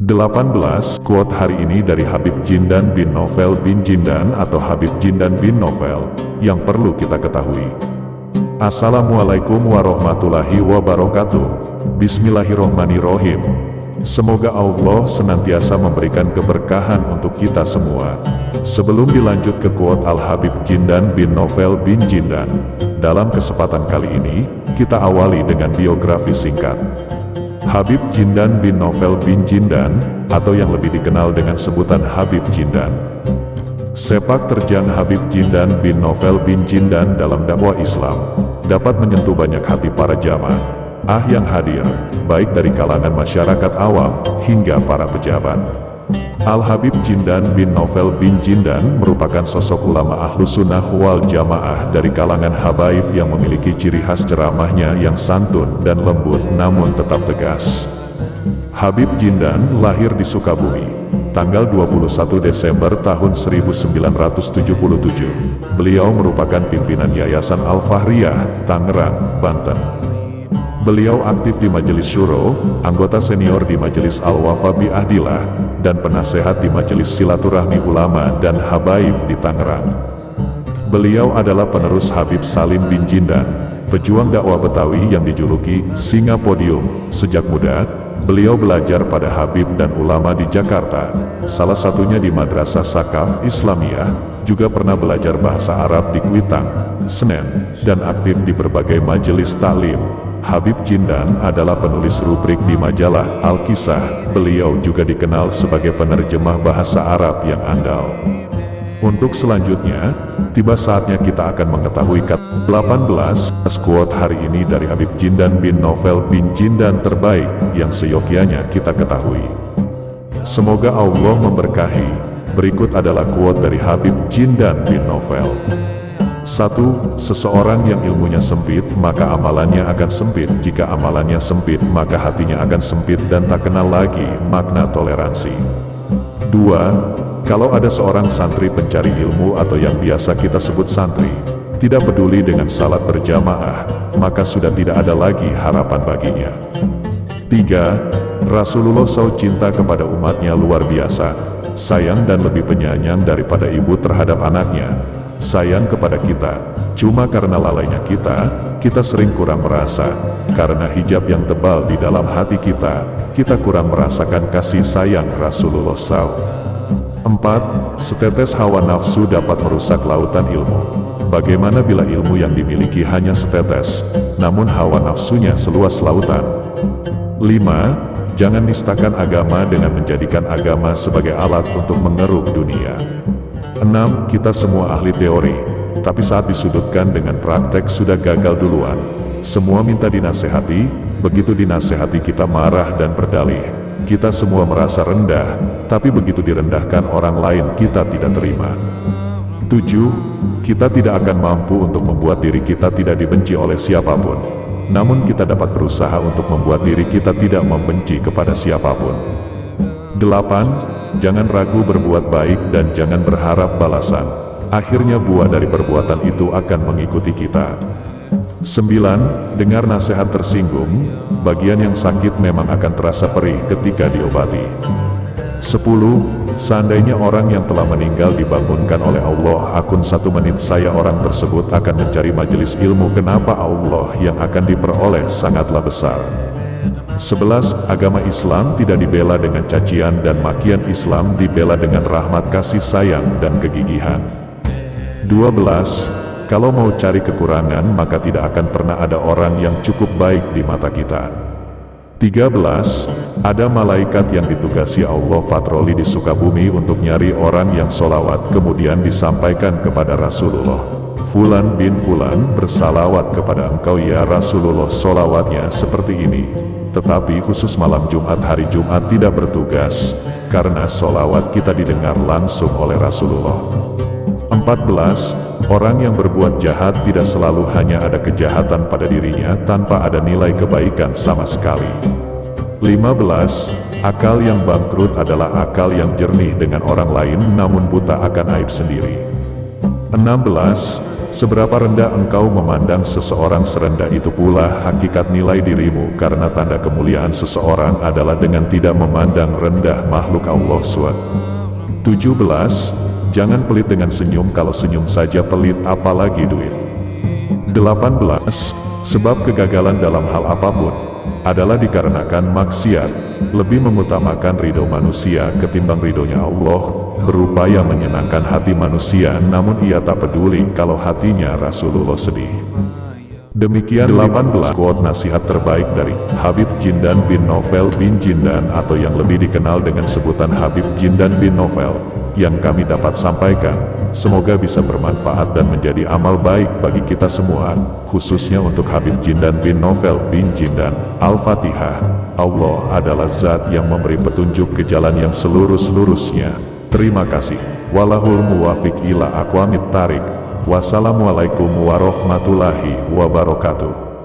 18. Quote hari ini dari Habib Jindan bin Novel bin Jindan atau Habib Jindan bin Novel, yang perlu kita ketahui. Assalamualaikum warahmatullahi wabarakatuh. Bismillahirrohmanirrohim. Semoga Allah senantiasa memberikan keberkahan untuk kita semua. Sebelum dilanjut ke quote Al-Habib Jindan bin Novel bin Jindan, dalam kesempatan kali ini, kita awali dengan biografi singkat. Habib Jindan bin Novel bin Jindan, atau yang lebih dikenal dengan sebutan Habib Jindan. Sepak terjang Habib Jindan bin Novel bin Jindan dalam dakwah Islam, dapat menyentuh banyak hati para jamaah yang hadir, baik dari kalangan masyarakat awam, hingga para pejabat. Al-Habib Jindan bin Novel bin Jindan merupakan sosok ulama Ahlus Sunnah wal Jamaah dari kalangan habaib yang memiliki ciri khas ceramahnya yang santun dan lembut namun tetap tegas. Habib Jindan lahir di Sukabumi, tanggal 21 Desember tahun 1977. Beliau merupakan pimpinan Yayasan Al-Fahriyah, Tangerang, Banten. Beliau aktif di Majelis Syuro, anggota senior di Majelis Al-Wafa bi Ahdillah, dan penasehat di Majelis Silaturahmi Ulama dan Habaib di Tangerang. Beliau adalah penerus Habib Salim bin Jindan, pejuang dakwah Betawi yang dijuluki Singa Podium. Sejak muda, beliau belajar pada Habib dan ulama di Jakarta, salah satunya di Madrasah Sakaf Islamiyah, juga pernah belajar bahasa Arab di Kuitang, Senen, dan aktif di berbagai majelis taklim. Habib Jindan adalah penulis rubrik di majalah Al-Kisah. Beliau juga dikenal sebagai penerjemah bahasa Arab yang andal. Untuk selanjutnya, tiba saatnya kita akan mengetahui kata 18. Quote hari ini dari Habib Jindan bin Novel bin Jindan terbaik yang seyogyanya kita ketahui. Semoga Allah memberkahi. Berikut adalah quote dari Habib Jindan bin Novel. 1. Seseorang yang ilmunya sempit, maka amalannya akan sempit. Jika amalannya sempit, maka hatinya akan sempit dan tak kenal lagi makna toleransi. 2. Kalau ada seorang santri pencari ilmu atau yang biasa kita sebut santri, tidak peduli dengan salat berjamaah, maka sudah tidak ada lagi harapan baginya. 3. Rasulullah SAW cinta kepada umatnya luar biasa, sayang dan lebih penyayang daripada ibu terhadap anaknya. Sayang kepada kita, cuma karena lalainya kita sering kurang merasa, karena hijab yang tebal di dalam hati kita kurang merasakan kasih sayang Rasulullah SAW. 4. Setetes hawa nafsu dapat merusak lautan ilmu. Bagaimana bila ilmu yang dimiliki hanya setetes, namun hawa nafsunya seluas lautan? 5. Jangan nistakan agama dengan menjadikan agama sebagai alat untuk mengeruk dunia. 6. Kita semua ahli teori, tapi saat disudutkan dengan praktek sudah gagal duluan. Semua minta dinasehati, begitu dinasehati kita marah dan berdalih. Kita semua merasa rendah, tapi begitu direndahkan orang lain kita tidak terima. 7. Kita tidak akan mampu untuk membuat diri kita tidak dibenci oleh siapapun. Namun kita dapat berusaha untuk membuat diri kita tidak membenci kepada siapapun. 8. Jangan ragu berbuat baik dan jangan berharap balasan. Akhirnya buah dari perbuatan itu akan mengikuti kita. 9. Dengar nasihat tersinggung, bagian yang sakit memang akan terasa perih ketika diobati. 10. Seandainya orang yang telah meninggal dibangunkan oleh Allah akun 1 menit saya orang tersebut akan mencari majelis ilmu. Kenapa Allah yang akan diperoleh sangatlah besar. 11. Agama Islam tidak dibela dengan cacian dan makian, Islam dibela dengan rahmat, kasih sayang dan kegigihan. 12. Kalau mau cari kekurangan maka tidak akan pernah ada orang yang cukup baik di mata kita. 13. Ada malaikat yang ditugasi Allah patroli di Sukabumi untuk nyari orang yang sholawat, kemudian disampaikan kepada Rasulullah. Fulan bin Fulan bersalawat kepada engkau ya Rasulullah, sholawatnya seperti ini. Tetapi khusus malam Jumat, hari Jumat tidak bertugas, karena sholawat kita didengar langsung oleh Rasulullah. 14. Orang yang berbuat jahat tidak selalu hanya ada kejahatan pada dirinya tanpa ada nilai kebaikan sama sekali. 15. Akal yang bangkrut adalah akal yang jernih dengan orang lain namun buta akan aib sendiri. 16. seberapa rendah engkau memandang seseorang, serendah itu pula hakikat nilai dirimu, karena tanda kemuliaan seseorang adalah dengan tidak memandang rendah makhluk Allah SWT. 17. Jangan pelit dengan senyum, kalau senyum saja pelit apalagi duit. 18. Sebab kegagalan dalam hal apapun adalah dikarenakan maksiat, lebih mengutamakan ridho manusia ketimbang ridhonya Allah, berupaya menyenangkan hati manusia namun ia tak peduli kalau hatinya Rasulullah sedih. Demikian 18 quote nasihat terbaik dari Habib Jindan bin Novel bin Jindan, atau yang lebih dikenal dengan sebutan Habib Jindan bin Novel, yang kami dapat sampaikan. Semoga bisa bermanfaat dan menjadi amal baik bagi kita semua, khususnya untuk Habib Jindan bin Novel bin Jindan. Al-Fatihah. Allah adalah zat yang memberi petunjuk ke jalan yang selurus-lurusnya. Terima kasih. Walahul muwafiq ila aqwamit thariq. Wassalamualaikum warahmatullahi wabarakatuh.